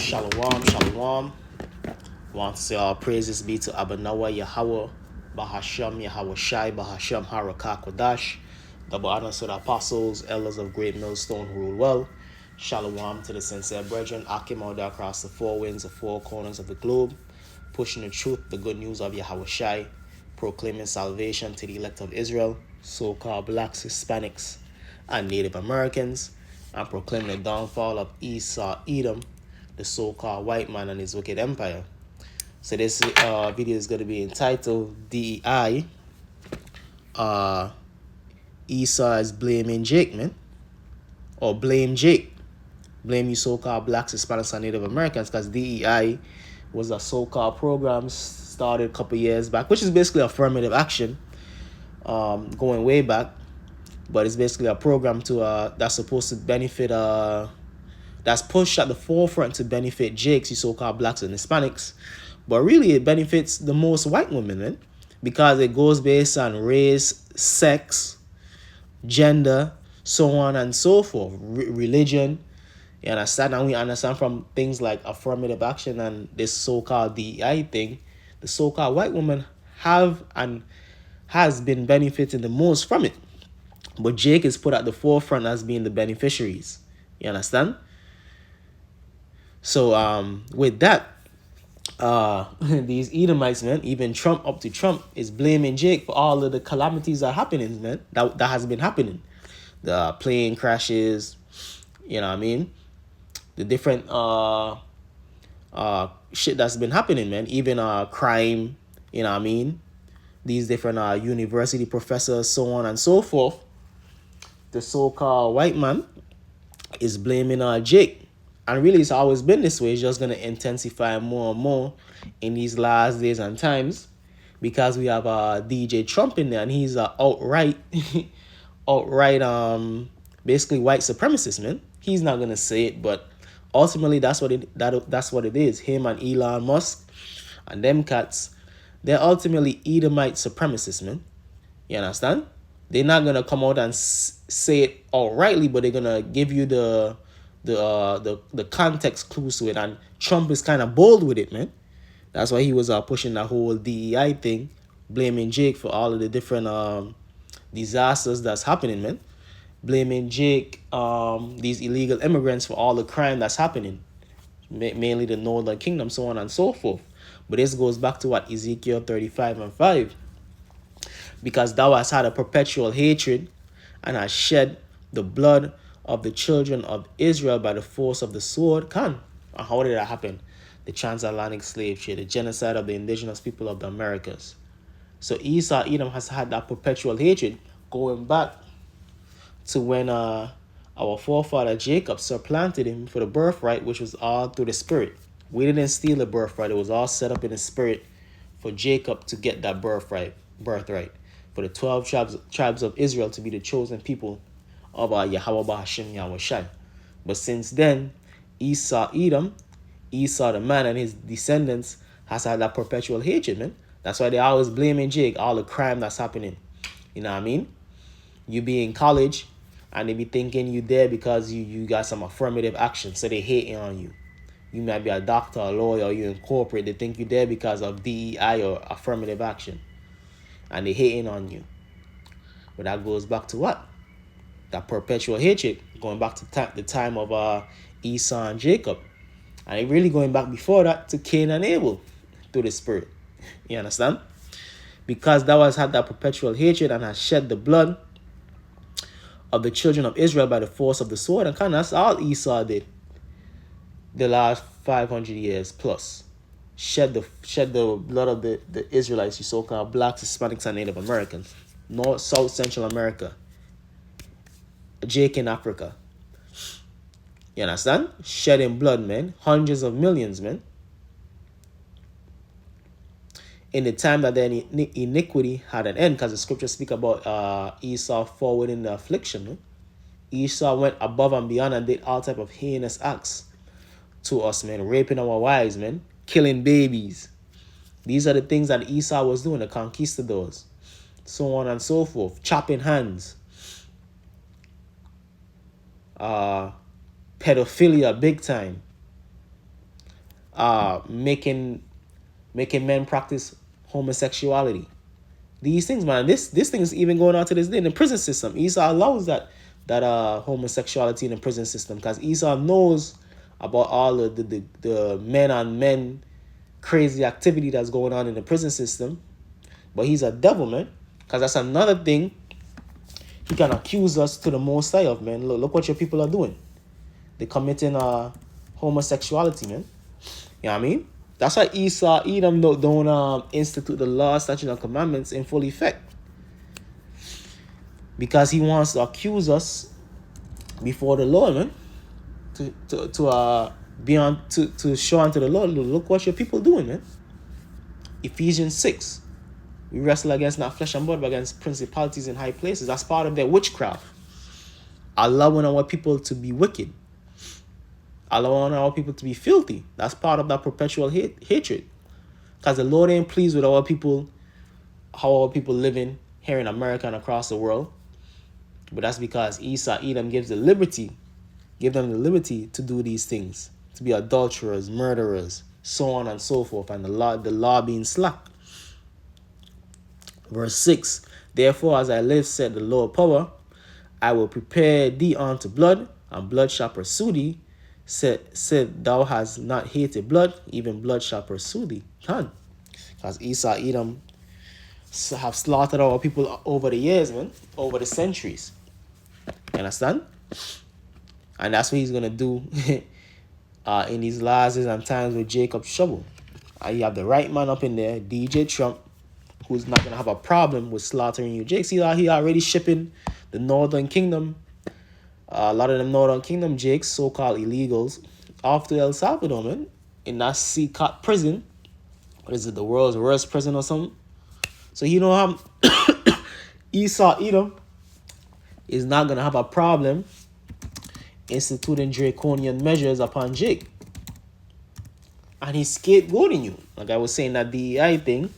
Shalom, shalom. Want to say all praises be to Abanawa Yahweh, Bahasham Yahweh Shai, Bahasham Harakah Kodash. Double honors to the apostles, elders of Great Millstone who rule well. Shalom to the sincere brethren, Akim out there across the four winds, the four corners of the globe, pushing the truth, the good news of Yahweh Shai, proclaiming salvation to the elect of Israel, so-called blacks, Hispanics, and Native Americans, and proclaiming the downfall of Esau, Edom, the so-called white man and his wicked empire. So this video is going to be entitled DEI. Esau is blaming Jake, man. Or blame Jake. Blame you so-called blacks, Hispanics, and Native Americans, because DEI was a so-called program started a couple years back, which is basically affirmative action, going way back. But it's basically a program to that's supposed to benefit that's pushed at the forefront to benefit Jakes, you so-called blacks and Hispanics. But really it benefits the most white women, man, because it goes based on race, sex, gender, so on and so forth, religion. You understand? And we understand from things like affirmative action and this so-called DEI thing, the so-called white woman have and has been benefiting the most from it. But Jake is put at the forefront as being the beneficiaries. You understand? So with that, these Edomites, man, even Trump up to Trump is blaming Jake for all of the calamities that are happening, man. That has been happening. The plane crashes, you know what I mean? The different shit that's been happening, man. Even crime, you know what I mean? These different university professors, so on and so forth. The so-called white man is blaming Jake. And really, it's always been this way. It's just going to intensify more and more in these last days and times because we have DJ Trump in there, and he's outright, basically white supremacist, man. He's not going to say it, but ultimately that's what it is. Him and Elon Musk and them cats, they're ultimately Edomite supremacists, man. You understand? They're not going to come out and say it outrightly, but they're going to give you the context clues to it, and Trump is kind of bold with it, man. That's why he was pushing that whole DEI thing, blaming Jake for all of the different disasters that's happening, man. Blaming Jake, these illegal immigrants for all the crime that's happening, mainly the Northern Kingdom, so on and so forth. But this goes back to what Ezekiel 35:5, because thou hast had a perpetual hatred and hast shed the blood of the children of Israel by the force of the sword. And how did that happen? The transatlantic slave trade, the genocide of the indigenous people of the Americas. So Esau, Edom has had that perpetual hatred going back to when our forefather Jacob supplanted him for the birthright, which was all through the spirit. We didn't steal the birthright. It was all set up in the spirit for Jacob to get that birthright, for the 12 tribes of Israel to be the chosen people of Yahweh Bahashim Yahweh Shai. But since then, Esau the man and his descendants has had that perpetual hatred, man. That's why they always blaming Jake, all the crime that's happening. You know what I mean? You be in college and they be thinking you there because you got some affirmative action, so they hating on you. You might be a doctor, a lawyer, or you in corporate. They think you there because of DEI or affirmative action, and they hating on you. But that goes back to what? That perpetual hatred, going back to the time of Esau and Jacob. And it really going back before that to Cain and Abel through the spirit. You understand? Because thou hast had that perpetual hatred and has shed the blood of the children of Israel by the force of the sword. And kind of that's all Esau did the last 500 years plus. Shed the blood of the Israelites, you so-called blacks, Hispanics, and Native Americans. North, South, Central America. Jake in Africa. You understand? Shedding blood, man. Hundreds of millions, man. In the time that their iniquity had an end, because the scriptures speak about Esau forwarding the affliction, man. Esau went above and beyond and did all type of heinous acts to us, man. Raping our wives, man. Killing babies. These are the things that Esau was doing, the conquistadors. So on and so forth. Chopping hands. Pedophilia big time. making men practice homosexuality. These things, man. This thing is even going on to this day in the prison system. Esau allows that homosexuality in the prison system because Esau knows about all of the men on men crazy activity that's going on in the prison system. But he's a devil, man. Because that's another thing he can accuse us to the Most High of, man. Look what your people are doing. They're committing homosexuality, man. You know what I mean? That's why Esau, Edom don't institute the law, statutes, and commandments in full effect. Because he wants to accuse us before the Lord, man. To show unto the Lord, look what your people doing, man. Ephesians 6. We wrestle against not flesh and blood, but against principalities in high places. That's part of their witchcraft. Allowing our people to be wicked. Allowing our people to be filthy. That's part of that perpetual hatred. Because the Lord ain't pleased with our people, how our people living here in America and across the world. But that's because Esau, Edom give them the liberty to do these things. To be adulterers, murderers, so on and so forth. And the law being slack. Verse 6. Therefore, as I live, said the Lord power, I will prepare thee unto blood, and blood shall pursue thee. Said thou hast not hated blood, even blood shall pursue thee. None. Because Esau, Edom have slaughtered our people over the years, man. Over the centuries. You understand? And that's what he's going to do in these last days and times with Jacob's trouble. You have the right man up in there, DJ Trump, who's not going to have a problem with slaughtering you. Jake, see how he already shipping the Northern Kingdom, a lot of them Northern Kingdom Jakes, so-called illegals, off to El Salvador, man, in that sea-cut prison. What is it, the world's worst prison or something? So you know how Esau, Edom, is not going to have a problem instituting draconian measures upon Jake. And he's scapegoating you. Like I was saying, that DEI thing,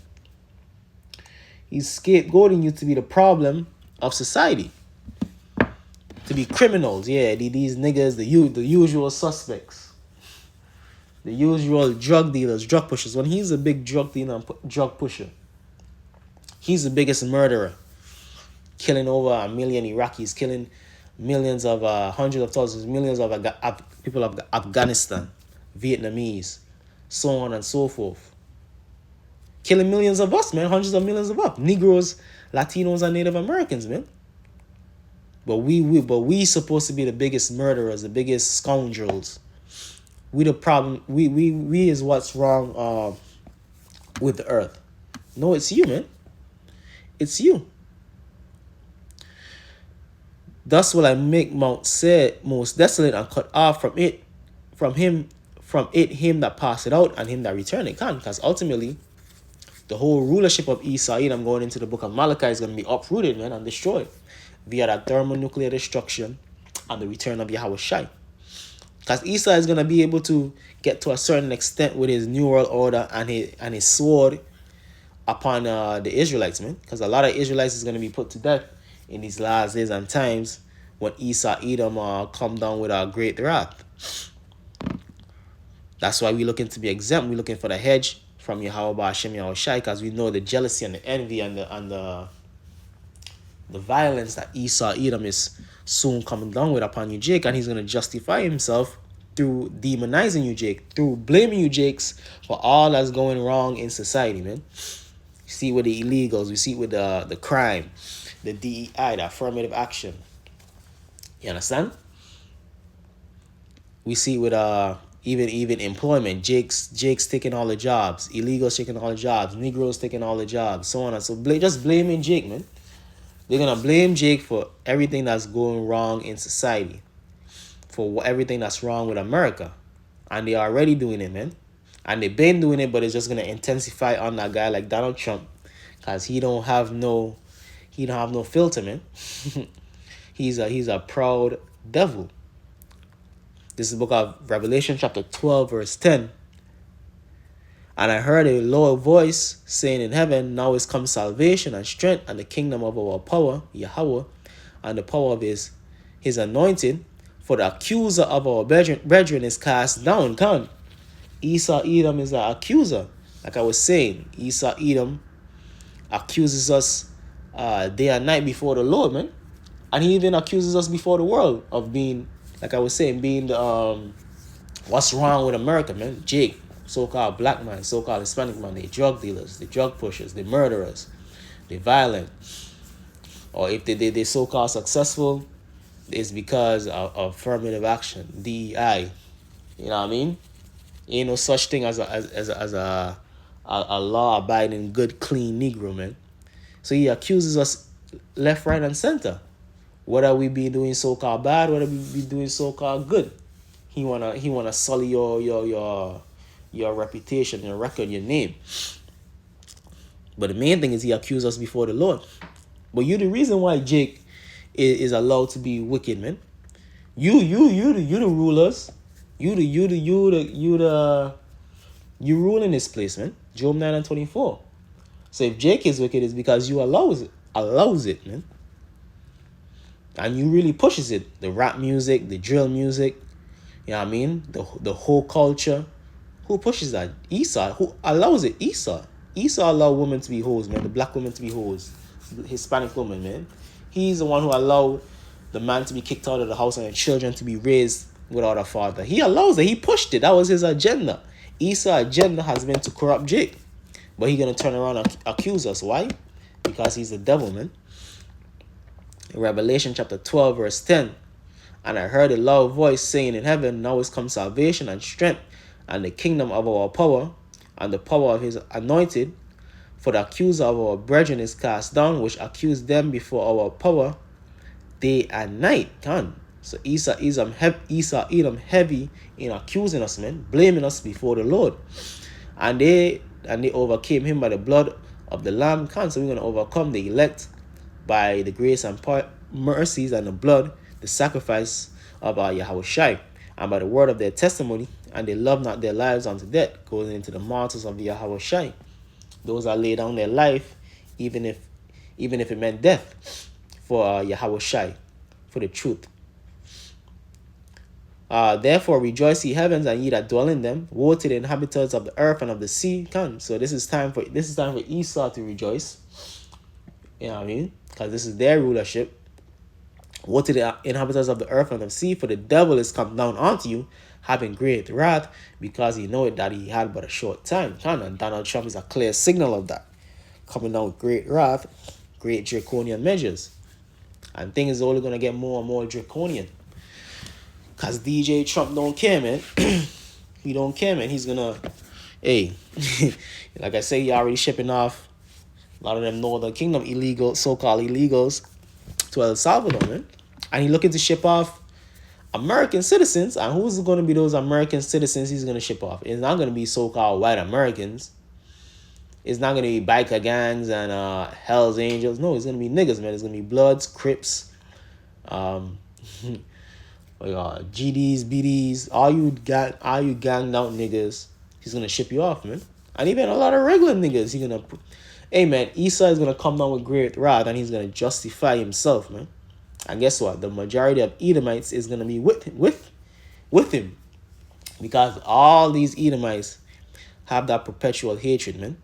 he's scapegoating you to be the problem of society. To be criminals, yeah, these niggas, the usual suspects. The usual drug dealers, drug pushers. When he's a big drug dealer and drug pusher, he's the biggest murderer. Killing over 1 million Iraqis, killing millions of, hundreds of thousands, millions of people of Afghanistan, Vietnamese, so on and so forth. Killing millions of us, man, hundreds of millions of us. Negroes, Latinos, and Native Americans, man. But we supposed to be the biggest murderers, the biggest scoundrels. We the problem. We is what's wrong with the earth. No, it's you, man. It's you. Thus will I make Mount Seir most desolate and cut off from him that passed it out and him that returned it can. Because ultimately, the whole rulership of Esau, I'm going into the book of Malachi, is going to be uprooted, man, and destroyed via that thermonuclear destruction and the return of Yahweh Shai. Because Esau is going to be able to get to a certain extent with his New World Order and his sword upon the Israelites, man. Because a lot of Israelites is going to be put to death in these last days and times when Esau, Edom come down with a great wrath. That's why we're looking to be exempt. We're looking for the hedge from Yahweh Ba'ashem Yahweh Shai, because we know the jealousy and the envy and the violence that Esau, Edom is soon coming down with upon you, Jake, and he's going to justify himself through demonizing you, Jake, through blaming you, Jakes, for all that's going wrong in society, man. You see with the illegals, we see with the crime, the DEI, the affirmative action. You understand? We see with even employment, Jake's taking all the jobs, illegals taking all the jobs, Negroes taking all the jobs, so on and so just blaming Jake, man. They're gonna blame Jake for everything that's going wrong in society, for everything that's wrong with America, and they're already doing it, man. And they've been doing it, but it's just gonna intensify on that guy like Donald Trump, cause he don't have no filter, man. He's a proud devil. This is the book of Revelation, chapter 12, verse 10. And I heard a lower voice saying in heaven, now is come salvation and strength and the kingdom of our power, Yahweh, and the power of his anointing. For the accuser of our brethren is cast down. Come. Esau Edom is an accuser. Like I was saying, Esau Edom accuses us day and night before the Lord, man. And he even accuses us before the world of being, like I was saying, being the what's wrong with America, man? Jake, so-called black man, so-called Hispanic man, they drug dealers, they drug pushers, they murderers, they violent. Or if they so-called successful, it's because of affirmative action, DEI. You know what I mean? Ain't no such thing as a law-abiding, good, clean Negro, man. So he accuses us left, right, and center. Whether we be doing so-called bad, whether we be doing so-called good. He wanna sully your reputation, your record, your name. But the main thing is he accused us before the Lord. But you the reason why Jake is allowed to be wicked, man. You the rulers. You rule in this place, man. Job 9:24. So if Jake is wicked, it's because you allows it, man. And you really pushes it. The rap music, the drill music, you know what I mean? The whole culture. Who pushes that? Esau. Who allows it? Esau. Esau allowed women to be hoes, man. The black women to be hoes. The Hispanic woman, man. He's the one who allowed the man to be kicked out of the house and the children to be raised without a father. He allows it. He pushed it. That was his agenda. Esau's agenda has been to corrupt Jake. But he's going to turn around and accuse us. Why? Because he's the devil, man. In Revelation chapter 12, verse 10. And I heard a loud voice saying in heaven, now is come salvation and strength and the kingdom of our power and the power of his anointed. For the accuser of our brethren is cast down, which accused them before our power day and night. So Esau Edom heavy in accusing us, man, blaming us before the Lord. And they overcame him by the blood of the Lamb. So we're going to overcome the elect by the grace and mercies and the blood, the sacrifice of our Yahweh Shai, and by the word of their testimony, and they love not their lives unto death, going into the martyrs of the Yahweh Shai. Those that lay down their life, even if it meant death, for Yahweh Shai, for the truth. Therefore rejoice ye heavens and ye that dwell in them. Woe to the inhabitants of the earth and of the sea. So this is time for Esau to rejoice. You know what I mean? Because this is their rulership. Woe to the inhabitants of the earth and of the sea, for the devil is come down unto you, having great wrath, because he knoweth that he had but a short time. And Donald Trump is a clear signal of that. Coming down with great wrath, great draconian measures. And things is only going to get more and more draconian. Because DJ Trump don't care, man. He don't care, man. He's going to, hey, like I say, he already shipping off a lot of them Northern Kingdom so-called illegals to El Salvador, man. And he's looking to ship off American citizens. And who's going to be those American citizens he's going to ship off? It's not going to be so-called white Americans. It's not going to be biker gangs and Hell's Angels. No, it's going to be niggas, man. It's going to be Bloods, Crips, GDs, BDs, all you ganged out niggas. He's going to ship you off, man. And even a lot of regular niggas, he's going to... Hey, man, Esau is going to come down with great wrath and he's going to justify himself, man. And guess what? The majority of Edomites is going to be with him. Because all these Edomites have that perpetual hatred, man.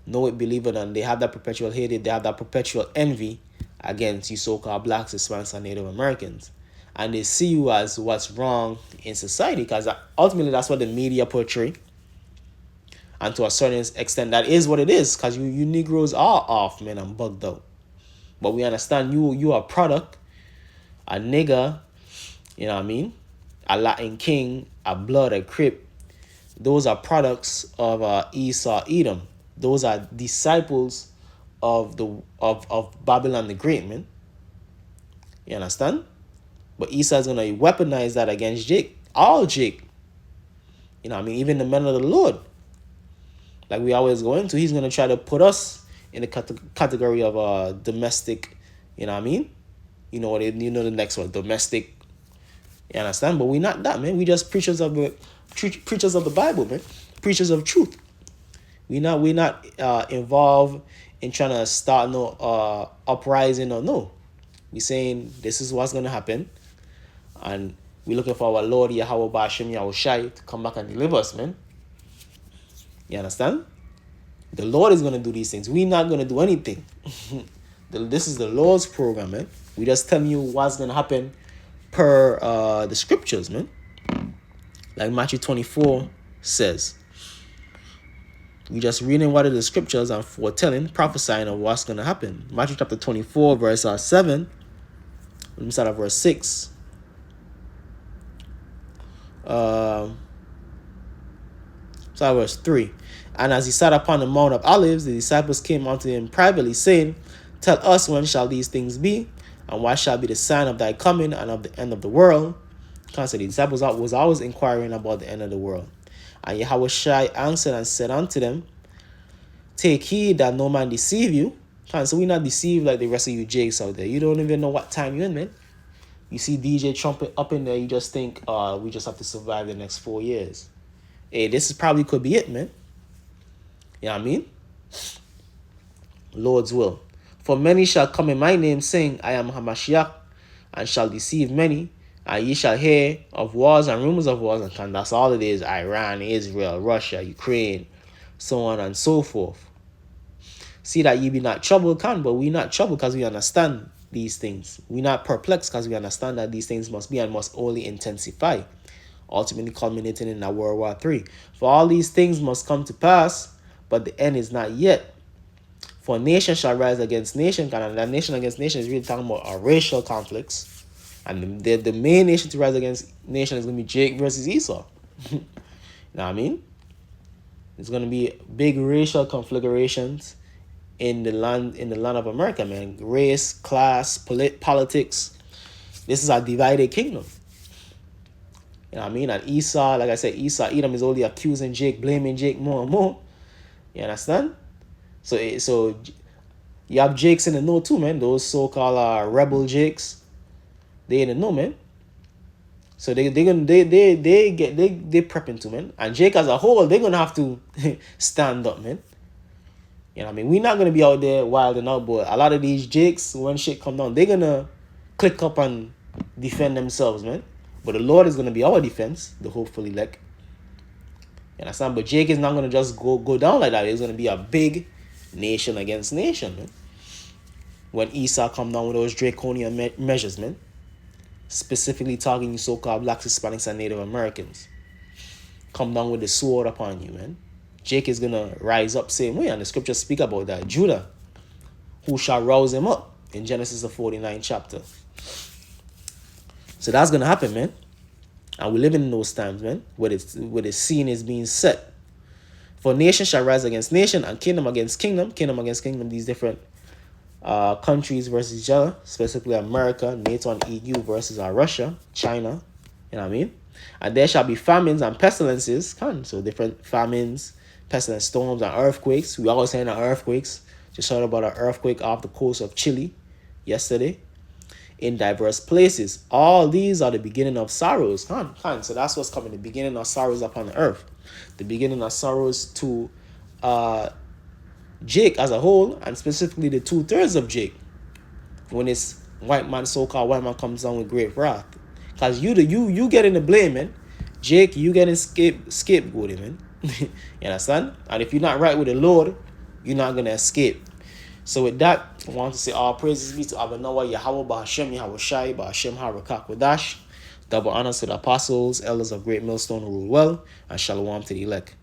Know it, believe it, and they have that perpetual hatred. They have that perpetual envy against you so-called blacks, Hispanics, and Native Americans. And they see you as what's wrong in society, because ultimately that's what the media portray. And to a certain extent, that is what it is, because you Negroes are off, man, and bugged out. But we understand you are a product, a nigger, you know what I mean? A Latin king, a blood, a Crip. Those are products of Esau Edom. Those are disciples of Babylon the Great, man. You understand? But Esau is going to weaponize that against Jake. All Jake. You know what I mean? Even the men of the Lord. Like we always go into, he's going to try to put us in the category of domestic, you know what I mean? You know the next one, domestic. You understand? But we're not that, man. We just preachers of the Bible, man. Preachers of truth. We're not involved in trying to start no uprising or no. We're saying this is what's going to happen. And we're looking for our Lord Yahweh Ba'ashem Yahweh Shai to come back and deliver us, man. You understand? The Lord is going to do these things. We're not going to do anything. This is the Lord's program, man. We just telling you what's going to happen per the scriptures, man. Like Matthew 24 says. We just reading what are the scriptures and foretelling, prophesying of what's going to happen. Matthew chapter 24, verse 7. Let me start at verse 6. Start verse 3. And as he sat upon the Mount of Olives, the disciples came unto him privately, saying, Tell us, when shall these things be? And what shall be the sign of thy coming and of the end of the world? Constantly, the disciples was always inquiring about the end of the world. And Yahushua answered and said unto them, Take heed that no man deceive you. So we're not deceived like the rest of you jakes out there. You don't even know what time you're in, man. You see DJ Trumpet up in there, you just think, we just have to survive the next 4 years. Hey, this is probably could be it, man. You know what I mean? Lord's will. For many shall come in my name, saying, I am Hamashiach, and shall deceive many. And ye shall hear of wars and rumors of wars, and that's all it is. Iran, Israel, Russia, Ukraine, so on and so forth. See that ye be not troubled, but we not troubled because we understand these things. We not perplexed because we understand that these things must be and must only intensify, ultimately culminating in World War III. For all these things must come to pass, but the end is not yet. For nation shall rise against nation, and that nation against nation is really talking about racial conflicts. And the main nation to rise against nation is going to be Jake versus Esau. You know what I mean? There's going to be big racial conflagrations in the land of America, man. Race, class, politics. This is a divided kingdom. You know what I mean? And Esau, like I said, Edom is only accusing Jake, blaming Jake more and more. You understand? So you have Jakes in the know too, man. Those so-called rebel Jakes, they in the know, man. So they prepping too, man. And Jake as a whole, they're gonna have to stand up, man. You know what I mean? We're not gonna be out there wilding out, but a lot of these Jakes, when shit come down, they're gonna click up and defend themselves, man. But the Lord is gonna be our defense, the hopefully elect. You understand? But Jake is not gonna just go down like that. It's gonna be a big nation against nation, man. When Esau come down with those draconian measures, man. Specifically targeting so-called blacks, Hispanics, and Native Americans. Come down with the sword upon you, man. Jake is gonna rise up same way, and the scriptures speak about that. Judah, who shall rouse him up in Genesis the 49th chapter. So that's gonna happen, man. And we're living in those times, man, where the scene is being set. For nation shall rise against nation, and kingdom against kingdom, these different countries versus each other, specifically America, NATO and EU versus Russia, China, you know what I mean? And there shall be famines and pestilences, so different famines, pestilence, storms, and earthquakes. We always hearing earthquakes. Just heard about an earthquake off the coast of Chile yesterday in diverse places. All these are the beginning of sorrows, So that's what's coming, the beginning of sorrows upon the earth. The beginning of sorrows to Jake as a whole, and specifically the 2/3 of Jake, when this so-called white man comes down with great wrath. Because you getting the blame, man. Jake, you getting scapegoated, man. You understand? And if you're not right with the Lord, you're not going to escape. So with that, I want to say all praises be to Abanawa, Yahweh, Bahashem, Yahweh Shai, Bahashem, Harakak, Wadash. Double honors to the apostles, elders of Great Millstone who rule well, and shalom to the elect.